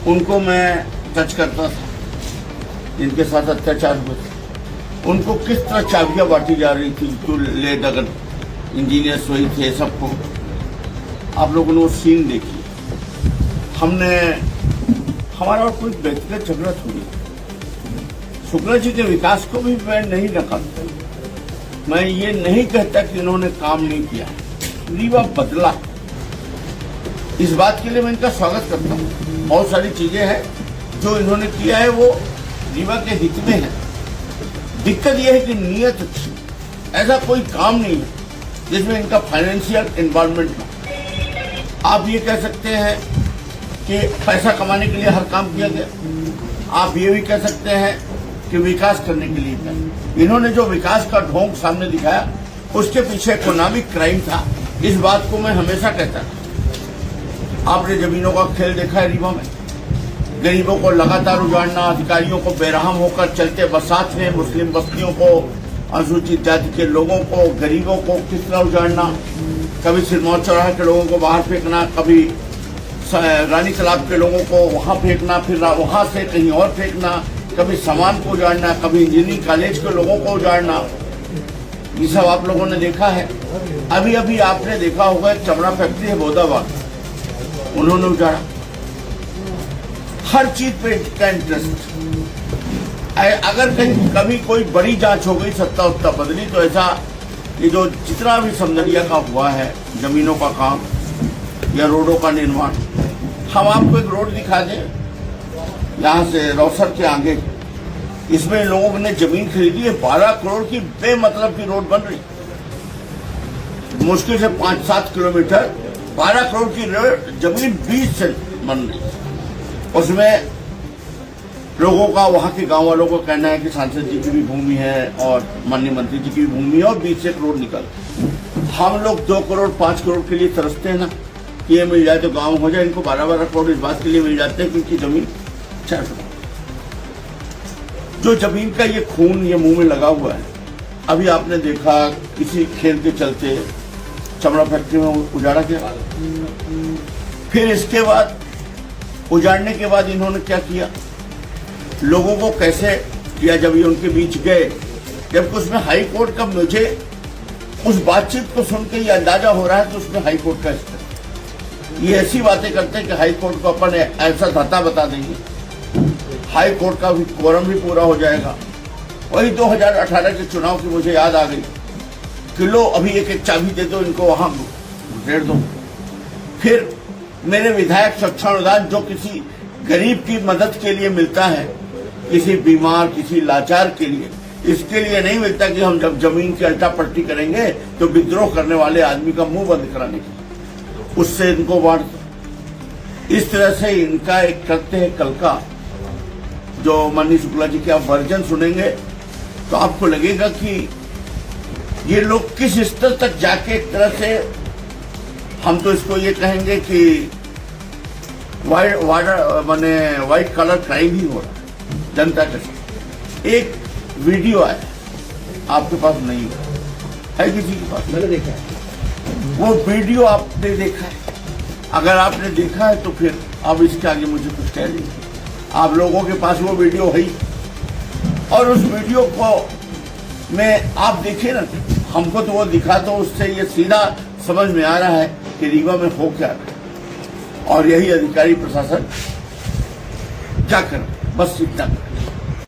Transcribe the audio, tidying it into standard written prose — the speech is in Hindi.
उनको मैं टच करता था, जिनके साथ अत्याचार हुए थे, उनको किस तरह चाबियां बांटी जा रही थी, जो ले दगन इंजीनियर्स वही थे सबको। आप लोगों ने वो सीन देखी। हमने हमारा और कोई व्यक्तिगत झगड़ा थोड़ी, शुक्ला जी के विकास को भी मैं नहीं नकारता। मैं ये नहीं कहता कि इन्होंने काम नहीं किया, रीवा बदला, इस बात के लिए मैं इनका स्वागत करता हूँ। बहुत सारी चीजें हैं जो इन्होंने किया है वो रीवा के हित में है। दिक्कत यह है कि नीयत अच्छी, ऐसा कोई काम नहीं है जिसमें इनका फाइनेंशियल इन्वॉल्वमेंट हो। आप ये कह सकते हैं कि पैसा कमाने के लिए हर काम किया गया, आप ये भी कह सकते हैं कि विकास करने के लिए किया। इन्होंने जो विकास का ढोंग सामने दिखाया उसके पीछे इकोनॉमिक क्राइम था, इस बात को मैं हमेशा कहता था। आपने जमीनों का खेल देखा है रीवा में, गरीबों को लगातार उजाड़ना, अधिकारियों को बेरहम होकर चलते बसात में मुस्लिम बस्तियों को, अनुसूचित जाति के लोगों को, गरीबों को किस तरह उजाड़ना, कभी सिरमौर चौराहे के लोगों को बाहर फेंकना, कभी रानी तालाब के लोगों को वहां फेंकना, फिर वहां से कहीं और फेंकना, कभी सामान को उजाड़ना, कभी इंजीनियरिंग कॉलेज के लोगों को उजाड़ना, ये सब आप लोगों ने देखा है। अभी अभी आपने देखा होगा चमड़ा फैक्ट्री है बोदाबाद, उन्होंने उजाड़ा। हर चीज पे का इंटरेस्ट। अगर कहीं कभी कोई बड़ी जांच हो गई, सत्ता उत्ता बदली, तो ऐसा ये जो जितना भी समझरिया का हुआ है, जमीनों का काम या रोडों का निर्माण, हम आपको एक रोड दिखा दें यहाँ से रौसर के आगे, इसमें लोगों ने जमीन खरीदी है, 12 करोड़ की बेमतलब की रोड बन रही, मुश्किल से 5-7 किलोमीटर, 12 करोड़ की रोड जमीन बीच से बन रही। उसमें लोगों का, वहां के गांव वालों को कहना है कि सांसद जी की भी भूमि है और माननीय मंत्री जी की भी भूमि है और बीच से एक रोड निकल। हम लोग 2 करोड़ 5 करोड़ के लिए तरसते हैं ना कि ये मिल जाए तो गांव हो जाए। इनको 12-12 करोड़ इस बात के लिए मिल जाते हैं क्योंकि जमीन 4 करोड़। जो जमीन का ये खून ये मुंह में लगा हुआ है, अभी आपने देखा किसी खेल के चलते चमड़ा फैक्ट्री में उजाड़ा गया। फिर इसके बाद उजाड़ने के बाद इन्होंने क्या किया, लोगों को कैसे किया, जब ये उनके बीच गए, जबकि उसमें हाई कोर्ट का, मुझे उस बातचीत को सुन के ये अंदाजा हो रहा है कि उसमें हाई कोर्ट का स्तर, ये ऐसी बातें करते हैं कि हाई कोर्ट को अपन ऐसा धता बता देंगे, हाई कोर्ट का भी कोरम भी पूरा हो जाएगा। वही 2018 के चुनाव की मुझे याद आ गई कि लो अभी एक चाबी दे दो इनको, वहां घेर दो। फिर मेरे विधायक स्वच्छ अनुदान जो किसी गरीब की मदद के लिए मिलता है, किसी बीमार, किसी लाचार के लिए, इसके लिए नहीं मिलता कि हम जब जमीन की अल्टा पट्टी करेंगे तो विद्रोह करने वाले आदमी का मुंह बंद कराने की, उससे इनको बांट दो। इस तरह से इनका एक करते हैं कल का, जो माननीय शुक्ला जी के आप वर्जन सुनेंगे तो आपको लगेगा कि ये लोग किस स्तर तक जाके एक तरह से, हम तो इसको ये कहेंगे कि वाइट कलर क्राइम ही हो रहा है जनता के साथ। एक वीडियो आया, आपके पास नहीं है किसी के पास? मैंने देखा है वो वीडियो, आपने देखा है? अगर आपने देखा है तो फिर अब इसके आगे मुझे कुछ कह दीजिए। आप लोगों के पास वो वीडियो है, और उस वीडियो को में आप देखिए ना, हमको तो वो दिखा, तो उससे ये सीधा समझ में आ रहा है कि रीवा में हो क्या रहा है और यही अधिकारी प्रशासन क्या कर, बस इतना।